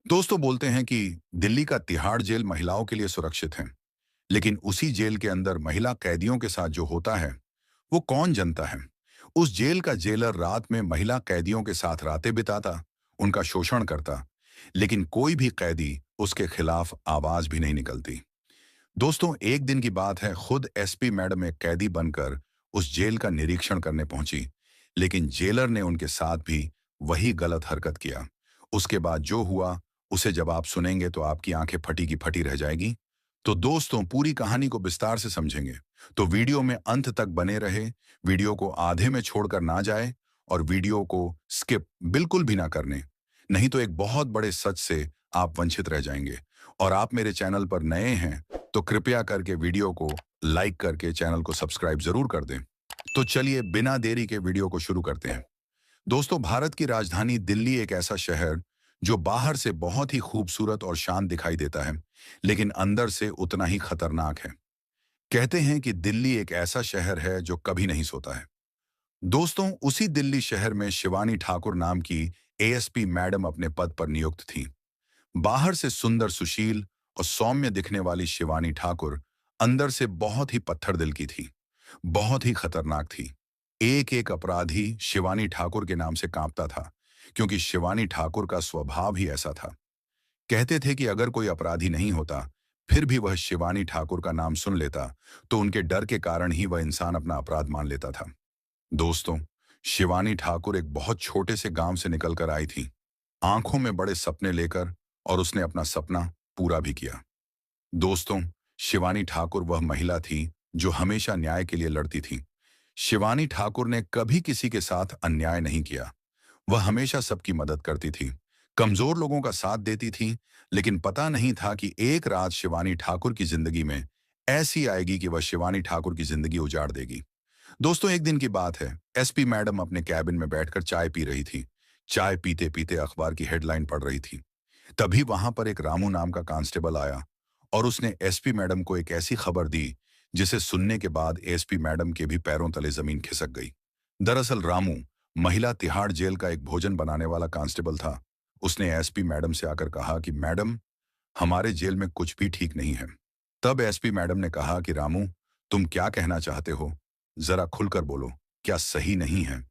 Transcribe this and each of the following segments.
दोस्तों बोलते हैं कि दिल्ली का तिहाड़ जेल महिलाओं के लिए सुरक्षित है, लेकिन उसी जेल के अंदर महिला कैदियों के साथ जो होता है, वो कौन जनता है? उस जेल का जेलर रात में महिला कैदियों के साथ रातें बिताता, उनका शोषण करता, लेकिन कोई भी कैदी उसके खिलाफ आवाज भी नहीं निकलती। दोस्तों, एक दिन की बात है, खुद एसपी मैडम एक कैदी बनकर उस जेल का निरीक्षण करने पहुंची, लेकिन जेलर ने उनके साथ भी वही गलत हरकत किया। उसके बाद जो हुआ, उसे जब आप सुनेंगे तो आपकी आंखें फटी की फटी रह जाएगी। तो दोस्तों, पूरी कहानी को विस्तार से समझेंगे, तो वीडियो में अंत तक बने रहे, वीडियो को आधे में छोड़कर ना जाए और वीडियो को स्किप बिल्कुल भी ना करने, नहीं तो एक बहुत बड़े सच से आप वंचित रह जाएंगे। और आप मेरे चैनल पर नए हैं तो कृपया करके वीडियो को लाइक करके चैनल को सब्सक्राइब जरूर कर दें। तो चलिए बिना देरी के वीडियो को शुरू करते हैं। दोस्तों, भारत की राजधानी दिल्ली एक ऐसा शहर जो बाहर से बहुत ही खूबसूरत और शांत दिखाई देता है, लेकिन अंदर से उतना ही खतरनाक है। कहते हैं कि दिल्ली एक ऐसा शहर है जो कभी नहीं सोता है। दोस्तों, उसी दिल्ली शहर में शिवानी ठाकुर नाम की एएसपी मैडम अपने पद पर नियुक्त थी। बाहर से सुंदर, सुशील और सौम्य दिखने वाली शिवानी ठाकुर अंदर से बहुत ही पत्थर दिल की थी, बहुत ही खतरनाक थी। एक एक अपराधी शिवानी ठाकुर के नाम से कांपता था, क्योंकि शिवानी ठाकुर का स्वभाव ही ऐसा था। कहते थे कि अगर कोई अपराधी नहीं होता, फिर भी वह शिवानी ठाकुर का नाम सुन लेता, तो उनके डर के कारण ही वह इंसान अपना अपराध मान लेता था। दोस्तों, शिवानी ठाकुर एक बहुत छोटे से गांव से निकलकर आई थी, आंखों में बड़े सपने लेकर, और उसने अपना सपना पूरा भी किया। दोस्तों, शिवानी ठाकुर वह महिला थी जो हमेशा न्याय के लिए लड़ती थी। शिवानी ठाकुर ने कभी किसी के साथ अन्याय नहीं किया। वह हमेशा सबकी मदद करती थी, कमजोर लोगों का साथ देती थी, लेकिन पता नहीं था कि एक रात शिवानी ठाकुर की जिंदगी में ऐसी आएगी कि वह शिवानी ठाकुर की जिंदगी उजाड़ देगी। दोस्तों, एक दिन की बात है, एसपी मैडम अपने कैबिन में बैठकर चाय पी रही थी। चाय पीते पीते अखबार की हेडलाइन पढ़ रही थी। तभी वहां पर एक रामू नाम का कांस्टेबल आया और उसने एसपी मैडम को एक ऐसी खबर दी जिसे सुनने के बाद एसपी मैडम के भी पैरों तले जमीन खिसक गई। दरअसल रामू महिला तिहाड़ जेल का एक भोजन बनाने वाला कांस्टेबल था। उसने एसपी मैडम से आकर कहा कि मैडम, हमारे जेल में कुछ भी ठीक नहीं है। तब एसपी मैडम ने कहा कि रामू, तुम क्या कहना चाहते हो? जरा खुलकर बोलो, क्या सही नहीं है?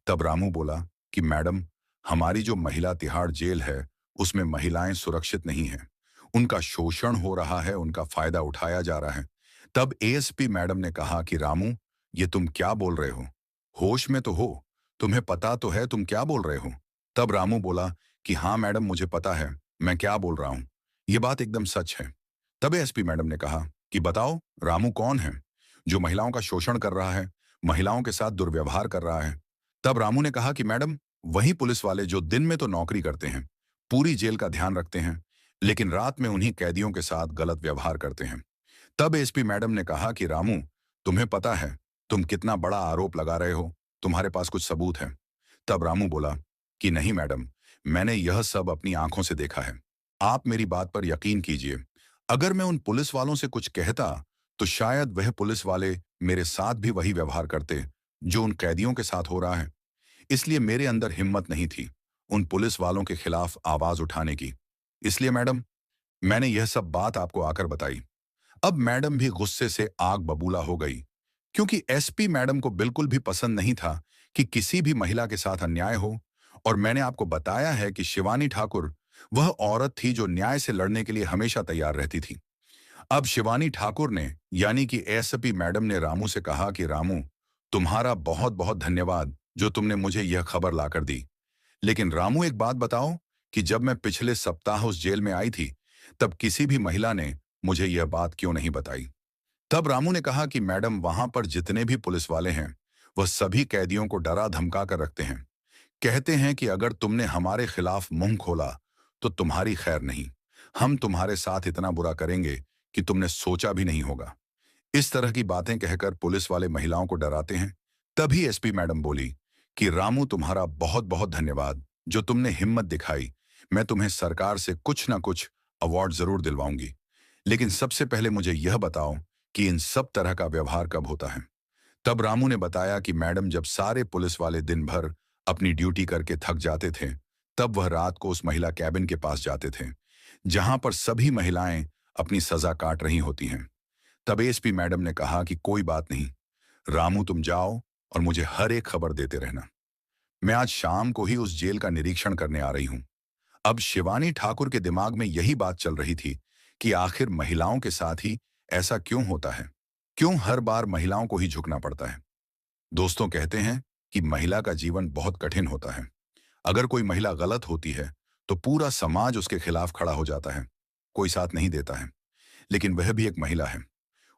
तब रामू बोला कि मैडम, हमारी जो महिला तिहाड़ जेल है, उसमें महिलाएं सुरक्षित नहीं हैं। उनका शोषण हो रहा है, उनका फायदा उठाया जा रहा है। तब एएसपी मैडम ने कहा कि रामू, ये तुम क्या बोल रहे हो? होश में तो हो? तुम्हें पता तो है तुम क्या बोल रहे हो? तब रामू बोला कि हाँ मैडम, मुझे पता है मैं क्या बोल रहा हूँ। ये बात एकदम सच है। तब एएसपी मैडम ने कहा कि बताओ, रामू कौन है जो महिलाओं का शोषण कर रहा है, महिलाओं के साथ दुर्व्यवहार कर रहा है? तब रामू ने कहा कि मैडम, वही पुलिस वाले जो दिन में तो नौकरी करते हैं, पूरी जेल का ध्यान रखते हैं, लेकिन रात में उन्हीं कैदियों के साथ गलत व्यवहार करते हैं। तब एसपी मैडम ने कहा कि रामू, तुम्हें पता है तुम कितना बड़ा आरोप लगा रहे हो? तुम्हारे पास कुछ सबूत है? तब रामू बोला कि नहीं मैडम, मैंने यह सब अपनी आंखों से देखा है। आप मेरी बात पर यकीन कीजिए। अगर मैं उन पुलिस वालों से कुछ कहता, तो शायद वह पुलिस वाले मेरे साथ भी वही व्यवहार करते जो उन कैदियों के साथ हो रहा है। इसलिए मेरे अंदर हिम्मत नहीं थी उन पुलिस वालों के खिलाफ आवाज उठाने की। इसलिए मैडम, मैंने यह सब बात आपको आकर बताई। अब मैडम भी गुस्से से आग बबूला हो गई, क्योंकि एसपी मैडम को बिल्कुल भी पसंद नहीं था कि किसी भी महिला के साथ अन्याय हो। और मैंने आपको बताया है कि शिवानी ठाकुर वह औरत थी जो न्याय से लड़ने के लिए हमेशा तैयार रहती थी। अब शिवानी ठाकुर ने, यानी कि एसपी मैडम ने रामू से कहा कि रामू, तुम्हारा बहुत बहुत धन्यवाद जो तुमने मुझे यह खबर लाकर दी। लेकिन रामू, एक बात बताओ कि जब मैं पिछले सप्ताह उस जेल में आई थी, तब किसी भी महिला ने मुझे यह बात क्यों नहीं बताई? तब रामू ने कहा कि मैडम, वहां पर जितने भी पुलिस वाले हैं, वह सभी कैदियों को डरा धमका कर रखते हैं। कहते हैं कि अगर तुमने हमारे खिलाफ मुंह खोला, तो तुम्हारी खैर नहीं। हम तुम्हारे साथ इतना बुरा करेंगे कि तुमने सोचा भी नहीं होगा। इस तरह की बातें कहकर पुलिस वाले महिलाओं को डराते हैं। तभी एसपी मैडम बोली कि रामू, तुम्हारा बहुत बहुत धन्यवाद जो तुमने हिम्मत दिखाई। मैं तुम्हें सरकार से कुछ ना कुछ अवार्ड जरूर दिलवाऊंगी, लेकिन सबसे पहले मुझे यह बताओ कि इन सब तरह का व्यवहार कब होता है? तब रामू ने बताया कि मैडम, जब सारे पुलिस वाले दिन भर अपनी ड्यूटी करके थक जाते थे, तब वह रात को उस महिला कैबिन के पास जाते थे जहां पर सभी महिलाएं अपनी सजा काट रही होती हैं। तब एसपी मैडम ने कहा कि कोई बात नहीं, रामू तुम जाओ और मुझे हर एक खबर देते रहना। मैं आज शाम को ही उस जेल का निरीक्षण करने आ रही हूं। अब शिवानी ठाकुर के दिमाग में यही बात चल रही थी कि आखिर महिलाओं के साथ ही ऐसा क्यों होता है, क्यों हर बार महिलाओं को ही झुकना पड़ता है। दोस्तों कहते हैं कि महिला का जीवन बहुत कठिन होता है। अगर कोई महिला गलत होती है तो पूरा समाज उसके खिलाफ खड़ा हो जाता है, कोई साथ नहीं देता है। लेकिन वह भी एक महिला है,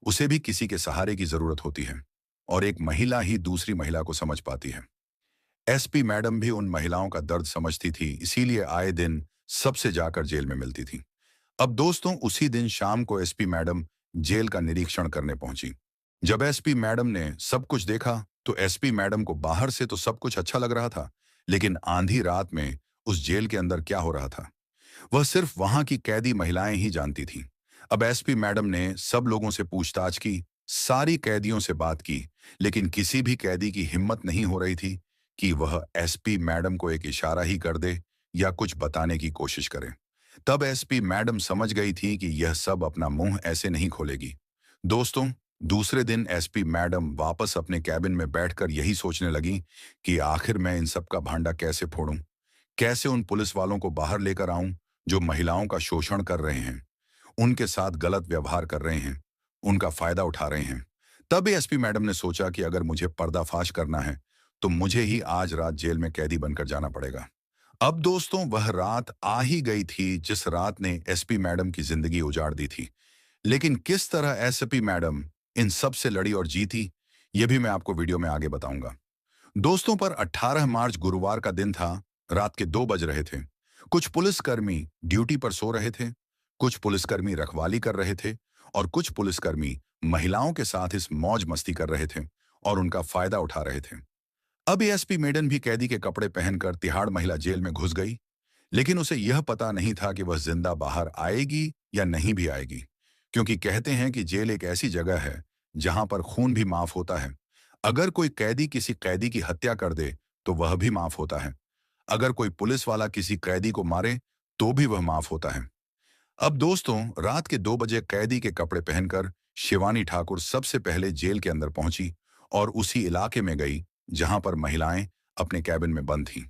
उसे भी किसी के सहारे की जरूरत होती है और एक महिला ही दूसरी महिला को समझ पाती है। एसपी मैडम भी उन महिलाओं का दर्द समझती थी, इसीलिए आए दिन सबसे जाकर जेल में मिलती थी। अब दोस्तों उसी दिन शाम को एसपी मैडम जेल का निरीक्षण करने पहुंची। जब एसपी मैडम ने सब कुछ देखा तो एसपी मैडम को बाहर से तो सब कुछ अच्छा लग रहा था, लेकिन आंधी रात में उस जेल के अंदर क्या हो रहा था वह सिर्फ वहां की कैदी महिलाएं ही जानती थीं। अब एसपी मैडम ने सब लोगों से पूछताछ की, सारी कैदियों से बात की, लेकिन किसी भी कैदी की हिम्मत नहीं हो रही थी कि वह एसपी मैडम को एक इशारा ही कर दे या कुछ बताने की कोशिश करे। तब एसपी मैडम समझ गई थी कि यह सब अपना मुंह ऐसे नहीं खोलेगी। दोस्तों दूसरे दिन एसपी मैडम वापस अपने कैबिन में बैठकर यही सोचने लगी कि आखिर मैं इन सब का भांडा कैसे फोड़ूं, कैसे उन पुलिस वालों को बाहर लेकर आऊं जो महिलाओं का शोषण कर रहे हैं, उनके साथ गलत व्यवहार कर रहे हैं, उनका फायदा उठा रहे हैं। तब एसपी मैडम ने सोचा कि अगर मुझे पर्दाफाश करना है तो मुझे ही आज रात जेल में कैदी बनकर जाना पड़ेगा। अब दोस्तों वह रात आ ही गई थी जिस रात ने एसपी मैडम की जिंदगी उजाड़ दी थी। लेकिन किस तरह एसपी मैडम इन सब से लड़ी और जीती, यह भी मैं आपको वीडियो में आगे बताऊंगा। दोस्तों पर 18 मार्च गुरुवार का दिन था। रात के 2 बज रहे थे। कुछ पुलिसकर्मी ड्यूटी पर सो रहे थे, कुछ पुलिसकर्मी रखवाली कर रहे थे और कुछ पुलिसकर्मी महिलाओं के साथ इस मौज मस्ती कर रहे थे और उनका फायदा उठा रहे थे। अब एसपी मेडन भी कैदी के कपड़े पहनकर तिहाड़ महिला जेल में घुस गई, लेकिन उसे यह पता नहीं था कि वह जिंदा बाहर आएगी या नहीं भी आएगी, क्योंकि कहते हैं कि जेल एक ऐसी जगह है जहां पर खून भी माफ होता है। अगर कोई कैदी किसी कैदी की हत्या कर दे तो वह भी माफ होता है। अगर कोई पुलिस वाला किसी कैदी को मारे तो भी वह माफ होता है। अब दोस्तों रात के 2 बजे कैदी के कपड़े पहनकर शिवानी ठाकुर सबसे पहले जेल के अंदर पहुंची और उसी इलाके में गई जहां पर महिलाएं अपने कैबिन में बंद थीं।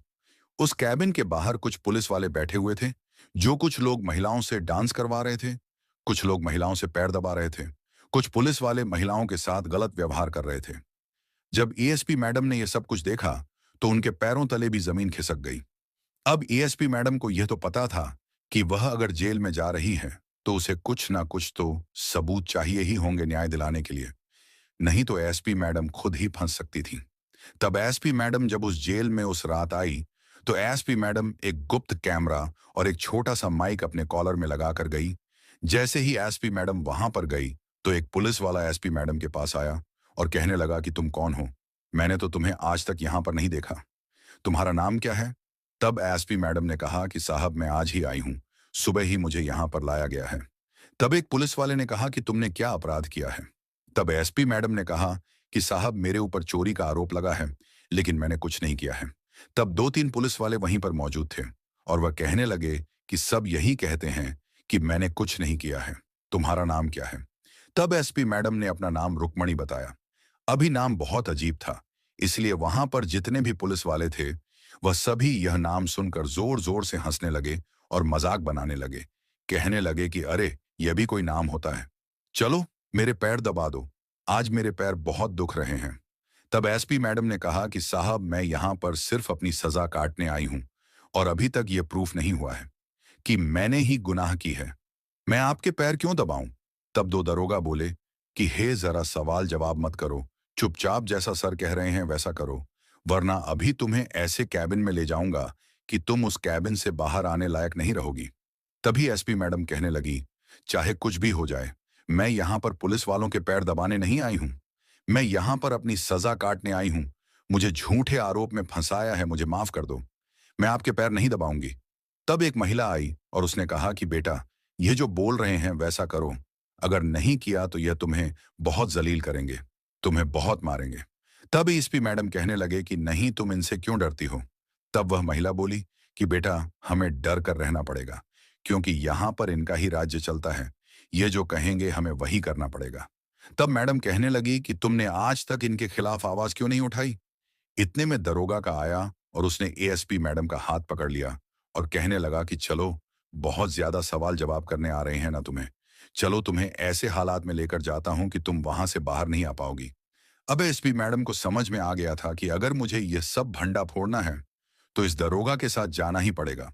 उस कैबिन के बाहर कुछ पुलिस वाले बैठे हुए थे, जो कुछ लोग महिलाओं से डांस करवा रहे थे, कुछ लोग महिलाओं से पैर दबा रहे थे, कुछ पुलिस वाले महिलाओं के साथ गलत व्यवहार कर रहे थे। जब एएसपी मैडम ने यह सब कुछ देखा तो उनके पैरों तले भी जमीन खिसक गई। अब एएसपी मैडम को यह तो पता था कि वह अगर जेल में जा रही है तो उसे कुछ ना कुछ तो सबूत चाहिए ही होंगे न्याय दिलाने के लिए, नहीं तो एसपी मैडम खुद ही फंस सकती थी। तब एसपी मैडम जब उस जेल में उस रात आई तो एसपी मैडम एक गुप्त कैमरा और एक छोटा सा माइक अपने कॉलर में लगाकर गई। जैसे ही एसपी मैडम वहां पर गई तो एक पुलिस वाला एसपी मैडम के पास आया और कहने लगा कि तुम कौन हो, मैंने तो तुम्हें आज तक यहां पर नहीं देखा, तुम्हारा नाम क्या है। तब एसपी मैडम ने कहा कि साहब मैं आज ही आई हूं, सुबह ही मुझे यहां पर लाया गया है। तब एक पुलिस वाले ने कहा कि तुमने क्या अपराध किया है। तब एसपी मैडम ने कहा कि साहब मेरे ऊपर चोरी का आरोप लगा है, लेकिन मैंने कुछ नहीं किया है। तब 2-3 पुलिस वाले वहीं पर मौजूद थे और वह कहने लगे कि सब यही कहते हैं कि मैंने कुछ नहीं किया है, तुम्हारा नाम क्या है। तब एसपी मैडम ने अपना नाम रुक्मणी बताया। अभी नाम बहुत अजीब था, इसलिए वहां पर जितने भी पुलिस वाले थे वह सभी यह नाम सुनकर जोर जोर से हंसने लगे और मजाक बनाने लगे। कहने लगे कि अरे यह भी कोई नाम होता है, चलो मेरे पैर दबा दो, आज मेरे पैर बहुत दुख रहे हैं। तब एसपी मैडम ने कहा कि साहब मैं यहां पर सिर्फ अपनी सजा काटने आई हूं और अभी तक यह प्रूफ नहीं हुआ है कि मैंने ही गुनाह की है, मैं आपके पैर क्यों दबाऊं। तब 2 दरोगा बोले कि हे जरा सवाल जवाब मत करो, चुपचाप जैसा सर कह रहे हैं वैसा करो, वरना अभी तुम्हें ऐसे कैबिन में ले जाऊंगा कि तुम उस कैबिन से बाहर आने लायक नहीं रहोगी। तभी एसपी मैडम कहने लगी, चाहे कुछ भी हो जाए, मैं यहां पर पुलिस वालों के पैर दबाने नहीं आई हूं, मैं यहां पर अपनी सजा काटने आई हूं। मुझे झूठे आरोप में फंसाया है, मुझे माफ कर दो, मैं आपके पैर नहीं दबाऊंगी। तब एक महिला आई और उसने कहा कि बेटा ये जो बोल रहे हैं वैसा करो, अगर नहीं किया तो यह तुम्हें बहुत जलील करेंगे, तुम्हें बहुत मारेंगे। तब एसपी मैडम कहने लगे कि नहीं तुम इनसे क्यों डरती हो। तब वह महिला बोली कि बेटा हमें डर कर रहना पड़ेगा, क्योंकि यहाँ पर इनका ही राज्य चलता है। ये जो कहेंगे हमें वही करना पड़ेगा। तब मैडम कहने लगी कि तुमने आज तक इनके खिलाफ आवाज क्यों नहीं उठाई? इतने में दरोगा का आया और उसने एएसपी मैडम का हाथ पकड़ लिया और कहने लगा कि चलो, बहुत ज्यादा सवाल जवाब करने आ रहे हैं ना तुम्हें। चलो तुम्हें ऐसे हालात में लेकर जाता हूं कि तुम वहां से बाहर नहीं आ पाओगी। अब एसपी मैडम को समझ में आ गया था कि अगर मुझे यह सब भंडा फोड़ना है तो इस दरोगा के साथ जाना ही पड़ेगा।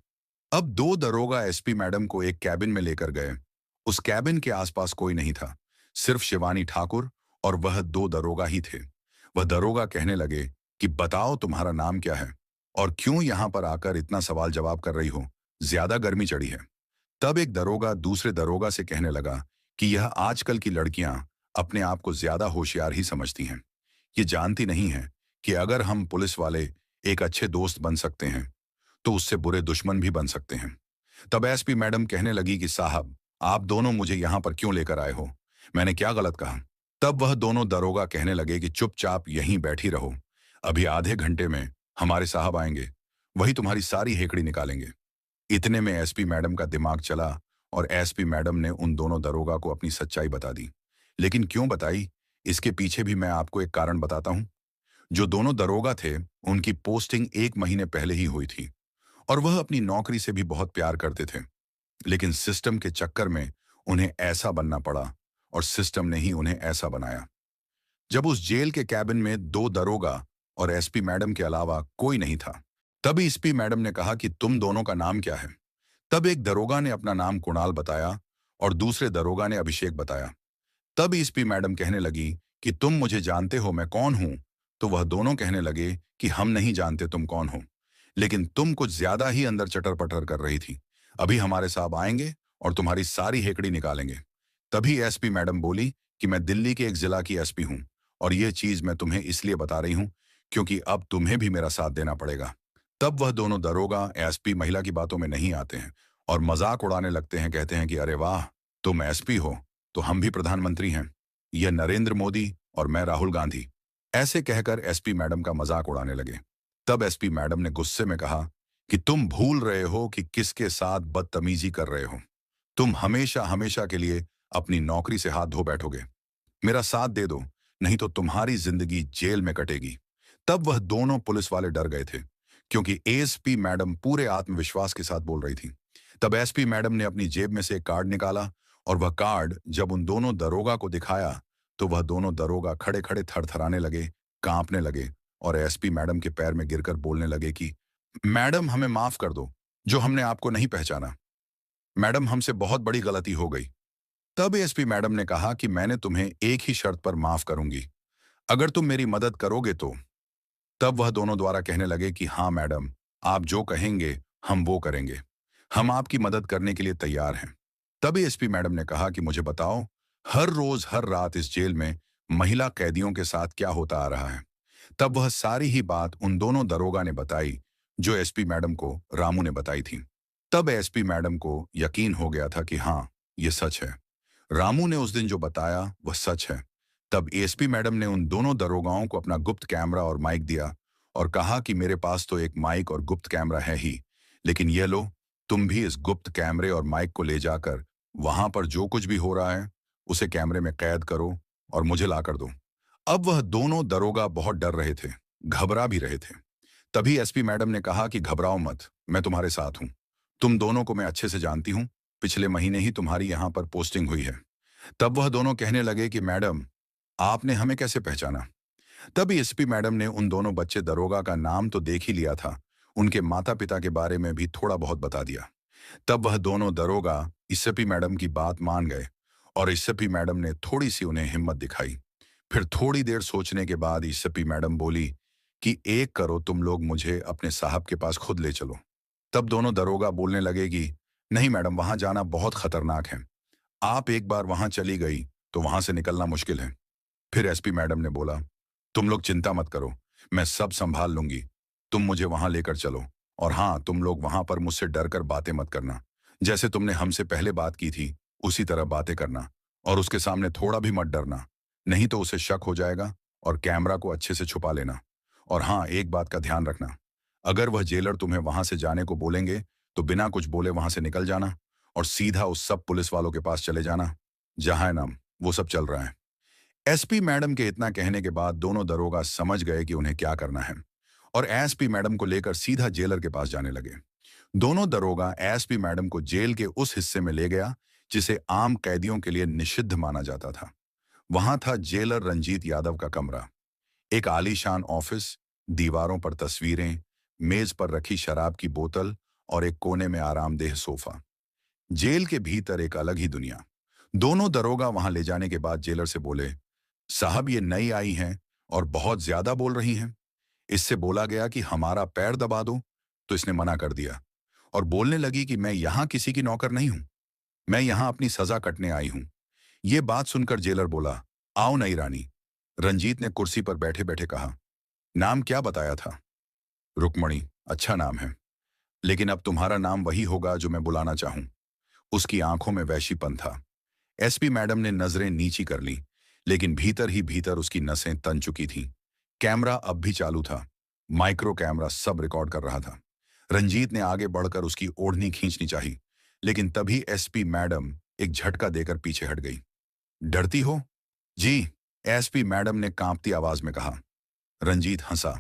अब दो दरोगा एसपी मैडम को एक कैबिन में लेकर गए। उस कैबिन के आसपास कोई नहीं था, सिर्फ शिवानी ठाकुर और वह दो दरोगा ही थे। वह दरोगा कहने लगे कि बताओ तुम्हारा नाम क्या है और क्यों यहां पर आकर इतना सवाल जवाब कर रही हो? ज्यादा गर्मी चढ़ी है। तब एक दरोगा दूसरे दरोगा से कहने लगा कि यह आजकल की लड़कियां अपने आप को ज्यादा होशियार ही समझती हैं। ये जानती नहीं हैं कि अगर हम पुलिस वाले एक अच्छे दोस्त बन सकते हैं तो उससे बुरे दुश्मन भी बन सकते हैं। तब एसपी मैडम कहने लगी कि साहब, आप दोनों मुझे यहां पर क्यों लेकर आए हो? मैंने क्या गलत कहा? तब वह दोनों दरोगा कहने लगे कि चुपचाप यहीं बैठी रहो, अभी आधे घंटे में हमारे साहब आएंगे, वही तुम्हारी सारी हेकड़ी निकालेंगे। इतने में एसपी मैडम का दिमाग चला और एसपी मैडम ने उन दोनों दरोगा को अपनी सच्चाई बता दी। लेकिन क्यों बताई, इसके पीछे भी मैं आपको एक कारण बताता हूं। जो दोनों दरोगा थे, उनकी पोस्टिंग 1 महीने पहले ही हुई थी और वह अपनी नौकरी से भी बहुत प्यार करते थे। लेकिन सिस्टम के चक्कर में उन्हें ऐसा बनना पड़ा और सिस्टम ने ही उन्हें ऐसा बनाया। जब उस जेल के कैबिन में दो दरोगा और एसपी मैडम के अलावा कोई नहीं था, तभी एसपी मैडम ने कहा कि तुम दोनों का नाम क्या है? तब एक दरोगा ने अपना नाम कुणाल बताया और दूसरे दरोगा ने अभिषेक बताया। तब एसपी मैडम कहने लगी कि तुम मुझे जानते हो मैं कौन हूं? तो वह दोनों कहने लगे कि हम नहीं जानते तुम कौन हो, लेकिन तुम कुछ ज्यादा ही अंदर चटर पटर कर रही थी। अभी हमारे साहब आएंगे और तुम्हारी सारी हेकड़ी निकालेंगे। तभी एसपी मैडम बोली कि मैं दिल्ली के एक जिला की एसपी हूं और यह चीज मैं तुम्हें इसलिए बता रही हूं क्योंकि अब तुम्हें भी मेरा साथ देना पड़ेगा। तब वह दोनों दरोगा एसपी महिला की बातों में नहीं आते हैं और मजाक उड़ाने लगते हैं, कहते हैं कि अरे वाह, तुम एसपी हो तो हम भी प्रधानमंत्री हैं, यह नरेंद्र मोदी और मैं राहुल गांधी। ऐसे कहकर एसपी मैडम का मजाक उड़ाने लगे। तब एसपी मैडम ने गुस्से में कहा कि तुम भूल रहे हो कि किसके साथ बदतमीजी कर रहे हो। तुम हमेशा हमेशा के लिए अपनी नौकरी से हाथ धो बैठोगे। मेरा साथ दे दो, नहीं तो तुम्हारी जिंदगी जेल में कटेगी। तब वह दोनों पुलिस वाले डर गए थे, क्योंकि एसपी मैडम पूरे आत्मविश्वास के साथ बोल रही थी। तब एसपी मैडम ने अपनी जेब में से एक कार्ड निकाला और वह कार्ड जब उन दोनों दरोगा को दिखाया तो वह दोनों दरोगा खड़े खड़े थरथराने लगे, कांपने लगे और एसपी मैडम के पैर में गिरकर बोलने लगे कि मैडम हमें माफ कर दो, जो हमने आपको नहीं पहचाना। मैडम हमसे बहुत बड़ी गलती हो गई। तब एसपी मैडम ने कहा कि मैंने तुम्हें एक ही शर्त पर माफ करूंगी, अगर तुम मेरी मदद करोगे तो। तब वह दोनों द्वारा कहने लगे कि हाँ मैडम, आप जो कहेंगे हम वो करेंगे, हम आपकी मदद करने के लिए तैयार हैं। तभी एसपी मैडम ने कहा कि मुझे बताओ, हर रोज हर रात इस जेल में महिला कैदियों के साथ क्या होता आ रहा है? तब वह सारी ही बात उन दोनों दरोगा ने बताई जो एसपी मैडम को रामू ने बताई थी। तब एसपी मैडम को यकीन हो गया था कि हाँ, ये सच है। रामू ने उस दिन जो बताया वह सच है। तब एसपी मैडम ने उन दोनों दरोगाओं को अपना गुप्त कैमरा और माइक दिया और कहा कि मेरे पास तो एक माइक और गुप्त कैमरा है ही, लेकिन ये लो, तुम भी इस गुप्त कैमरे और माइक को ले जाकर वहां पर जो कुछ भी हो रहा है उसे कैमरे में कैद करो और मुझे ला कर दो। अब वह दोनों दरोगा बहुत डर रहे थे, घबरा भी रहे थे। तभी एसपी मैडम ने कहा कि घबराओ मत, मैं तुम्हारे साथ हूं। तुम दोनों को मैं अच्छे से जानती हूं, पिछले महीने ही तुम्हारी यहां पर पोस्टिंग हुई है। तब वह दोनों कहने लगे कि मैडम, आपने हमें कैसे पहचाना? तभी एसपी मैडम ने उन दोनों बच्चे दरोगा का नाम तो देख ही लिया था, उनके माता पिता के बारे में भी थोड़ा बहुत बता दिया। तब वह दोनों दरोगा एसपी मैडम की बात मान गए और एसपी मैडम ने थोड़ी सी उन्हें हिम्मत दिखाई। फिर थोड़ी देर सोचने के बाद एसपी मैडम बोली कि एक करो, तुम लोग मुझे अपने साहब के पास खुद ले चलो। तब दोनों दरोगा बोलने लगे कि नहीं मैडम, वहां जाना बहुत खतरनाक है, आप एक बार वहां चली गई तो वहां से निकलना मुश्किल है। फिर एसपी मैडम ने बोला, तुम लोग चिंता मत करो, मैं सब संभाल लूंगी, तुम मुझे वहां लेकर चलो। और हाँ, तुम लोग वहां पर मुझसे डर कर बातें मत करना, जैसे तुमने हमसे पहले बात की थी उसी तरह बातें करना और उसके सामने थोड़ा भी मत डरना, नहीं तो उसे शक हो जाएगा। और कैमरा को अच्छे से छुपा लेना। और हाँ, एक बात का ध्यान रखना, अगर वह जेलर तुम्हें वहां से जाने को बोलेंगे तो बिना कुछ बोले वहां से निकल जाना और सीधा उस सब पुलिस वालों के पास चले जाना जहां नाम वो सब चल रहा है। एसपी मैडम के इतना कहने के बाद दोनों दरोगा समझ गए कि उन्हें क्या करना है और एसपी मैडम को लेकर सीधा जेलर के पास जाने लगे। दोनों दरोगा एसपी मैडम को जेल के उस हिस्से में ले गया जिसे आम कैदियों के लिए निषिद्ध माना जाता था। वहां था जेलर रंजीत यादव का कमरा, एक आलीशान ऑफिस, दीवारों पर तस्वीरें, मेज पर रखी शराब की बोतल और एक कोने में आरामदेह सोफा। जेल के भीतर एक अलग ही दुनिया। दोनों दरोगा वहां ले जाने के बाद जेलर से बोले, साहब ये नई आई हैं और बहुत ज्यादा बोल रही हैं। इससे बोला गया कि हमारा पैर दबा दो, तो इसने मना कर दिया और बोलने लगी कि मैं यहां किसी की नौकर नहीं हूं, मैं यहां अपनी सजा कटने आई हूं। ये बात सुनकर जेलर बोला, आओ नई रानी। रंजीत ने कुर्सी पर बैठे बैठे कहा, नाम क्या बताया था? रुक्मणी, अच्छा नाम है, लेकिन अब तुम्हारा नाम वही होगा जो मैं बुलाना चाहूं। उसकी आंखों में वैशीपन था। एसपी मैडम ने नजरें नीची कर ली, लेकिन भीतर ही भीतर उसकी नसें तन चुकी थीं। कैमरा अब भी चालू था, माइक्रो कैमरा सब रिकॉर्ड कर रहा था। रंजीत ने आगे बढ़कर उसकी ओढ़नी खींचनी चाही, लेकिन तभी एसपी मैडम एक झटका देकर पीछे हट गई। डरती हो? जी, एसपी मैडम ने कांपती आवाज में कहा। रंजीत हंसा।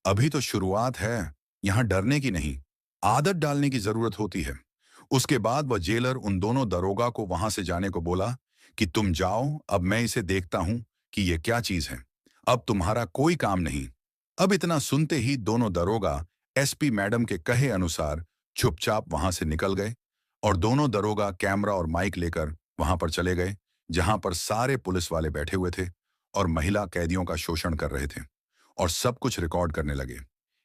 अभी तो शुरुआत है, यहां डरने की नहीं, आदत डालने की जरूरत होती है। उसके बाद वह जेलर उन दोनों दरोगा को वहां से जाने को बोला कि तुम जाओ, अब मैं इसे देखता हूं कि यह क्या चीज है। अब तुम्हारा कोई काम नहीं। अब इतना सुनते ही दोनों दरोगा एसपी मैडम के कहे अनुसार चुपचाप वहां से निकल गए और दोनों दरोगा कैमरा और माइक लेकर वहां पर चले गए जहां पर सारे पुलिस वाले बैठे हुए थे और महिला कैदियों का शोषण कर रहे थे और सब कुछ रिकॉर्ड करने लगे।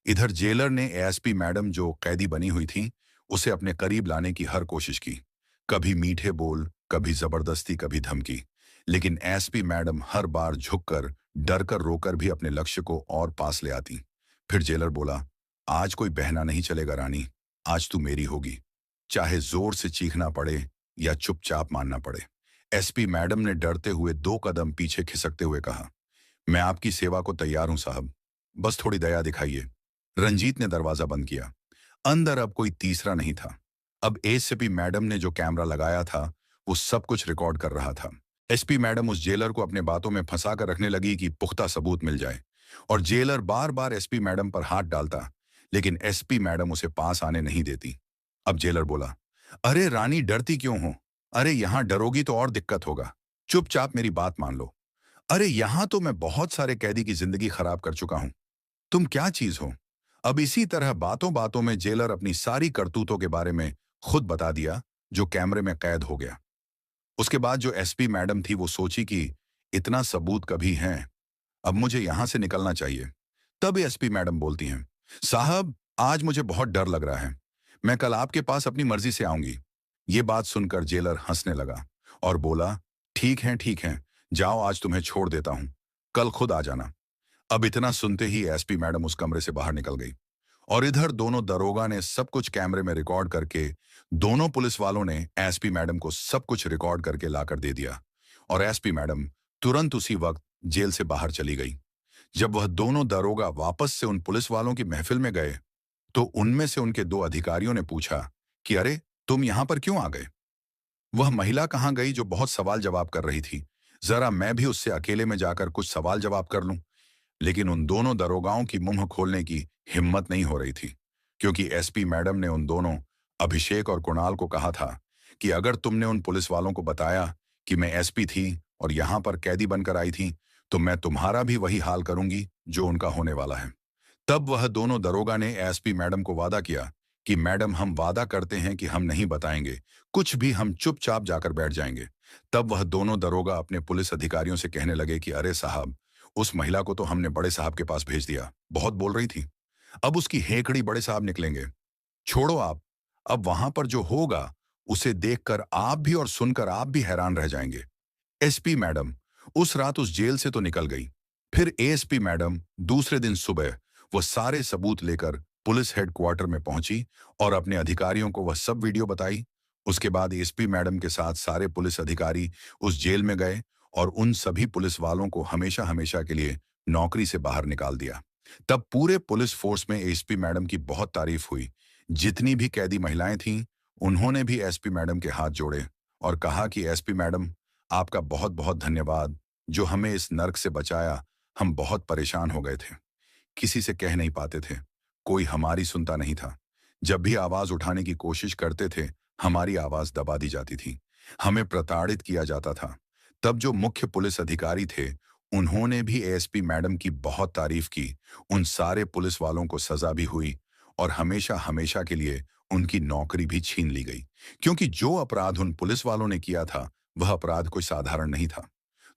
इधर जेलर ने एएसपी मैडम जो कैदी बनी हुई थी उसे अपने करीब लाने की हर कोशिश की, कभी मीठे बोल, कभी जबरदस्ती, कभी धमकी, लेकिन एएसपी मैडम हर बार झुककर, डरकर, रोकर भी अपने लक्ष्य को और पास ले आती। फिर जेलर बोला, आज कोई बहना नहीं चलेगा रानी, आज तू मेरी होगी, चाहे जोर से चीखना पड़े या चुपचाप मानना पड़े। एसपी मैडम ने डरते हुए 2 कदम पीछे खिसकते हुए कहा, मैं आपकी सेवा को तैयार हूं साहब, बस थोड़ी दया दिखाइए। रंजीत ने दरवाजा बंद किया। अंदर अब कोई तीसरा नहीं था। अब एसपी मैडम ने जो कैमरा लगाया था वो सब कुछ रिकॉर्ड कर रहा था। एसपी मैडम उस जेलर को अपने बातों में फंसा कर रखने लगी कि पुख्ता सबूत मिल जाए और जेलर बार बार एसपी मैडम पर हाथ डालता, लेकिन एसपी मैडम उसे पास आने नहीं देती। अब जेलर बोला, अरे रानी डरती क्यों हो? अरे यहां डरोगी तो और दिक्कत होगा, चुपचाप मेरी बात मान लो। अरे यहां तो मैं बहुत सारे कैदी की जिंदगी खराब कर चुका हूं, तुम क्या चीज हो? अब इसी तरह बातों बातों में जेलर अपनी सारी करतूतों के बारे में खुद बता दिया जो कैमरे में कैद हो गया। उसके बाद जो एसपी मैडम थी वो सोची कि इतना सबूत कभी है, अब मुझे यहां से निकलना चाहिए। तब एसपी मैडम बोलती हैं, साहब आज मुझे बहुत डर लग रहा है, मैं कल आपके पास अपनी मर्जी से आऊंगी। ये बात सुनकर जेलर हंसने लगा और बोला, ठीक है, जाओ आज तुम्हें छोड़ देता हूं, कल खुद आ जाना। अब इतना सुनते ही एसपी मैडम उस कमरे से बाहर निकल गई और इधर दोनों दरोगा ने सब कुछ कैमरे में रिकॉर्ड करके दोनों पुलिस वालों ने एसपी मैडम को सब कुछ रिकॉर्ड करके लाकर दे दिया और एसपी मैडम तुरंत उसी वक्त जेल से बाहर चली गई। जब वह दोनों दरोगा वापस से उन पुलिस वालों की महफिल में गए तो उनमें से उनके 2 अधिकारियों ने पूछा कि अरे तुम यहां पर क्यों आ गए? वह महिला कहां गई जो बहुत सवाल जवाब कर रही थी? जरा मैं भी उससे अकेले में जाकर कुछ सवाल जवाब कर लूं। लेकिन उन दोनों दरोगाओं की मुंह खोलने की हिम्मत नहीं हो रही थी, क्योंकि एसपी मैडम ने उन दोनों अभिषेक और कुणाल को कहा था कि अगर तुमने उन पुलिस वालों को बताया कि मैं एसपी थी और यहां पर कैदी बनकर आई थी तो मैं तुम्हारा भी वही हाल करूंगी जो उनका होने वाला है। तब वह दोनों दरोगा ने एसपी मैडम को वादा किया कि मैडम हम वादा करते हैं कि हम नहीं बताएंगे कुछ भी, हम चुपचाप जाकर बैठ जाएंगे। तब वह दोनों दरोगा अपने पुलिस अधिकारियों से कहने लगे कि अरे साहब, उस महिला को तो हमने बड़े साहब के पास भेज दिया, बहुत बोल रही थी, अब उसकी हेकड़ी बड़े साहब निकलेंगे। छोड़ो आप, अब वहां पर जो होगा उसे देखकर आप भी और सुनकर आप भी हैरान रह जाएंगे। एसपी मैडम उस रात उस जेल से तो निकल गई, फिर एएसपी मैडम दूसरे दिन सुबह वो सारे सबूत लेकर पुलिस हेडक्वार्टर में पहुंची और अपने अधिकारियों को वह सब वीडियो बताई। उसके बाद एसपी मैडम के साथ सारे पुलिस अधिकारी उस जेल में गए और उन सभी पुलिस वालों को हमेशा हमेशा के लिए नौकरी से बाहर निकाल दिया। तब पूरे पुलिस फोर्स में एसपी मैडम की बहुत तारीफ हुई। जितनी भी कैदी महिलाएं थीं, उन्होंने भी एसपी मैडम के हाथ जोड़े और कहा कि एसपी मैडम, आपका बहुत बहुत धन्यवाद, जो हमें इस नर्क से बचाया। हम बहुत परेशान हो गए थे, किसी से कह नहीं पाते थे, कोई हमारी सुनता नहीं था। जब भी आवाज उठाने की कोशिश करते थे, हमारी आवाज दबा दी जाती थी, हमें प्रताड़ित किया जाता था। तब जो मुख्य पुलिस अधिकारी थे, उन्होंने भी एएसपी मैडम की बहुत तारीफ की। उन सारे पुलिस वालों को सजा भी हुई और हमेशा हमेशा के लिए उनकी नौकरी भी छीन ली गई, क्योंकि जो अपराध उन पुलिस वालों ने किया था, वह अपराध कोई साधारण नहीं था।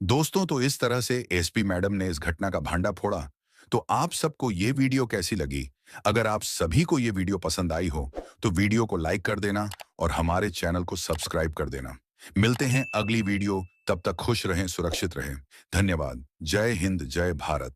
दोस्तों, तो इस तरह से एसपी मैडम ने इस घटना का भांडा फोड़ा। तो आप सबको ये वीडियो कैसी लगी? अगर आप सभी को ये वीडियो पसंद आई हो, तो वीडियो को लाइक कर देना और हमारे चैनल को सब्सक्राइब कर देना। मिलते हैं अगली वीडियो, तब तक खुश रहें, सुरक्षित रहें। धन्यवाद। जय हिंद, जय भारत।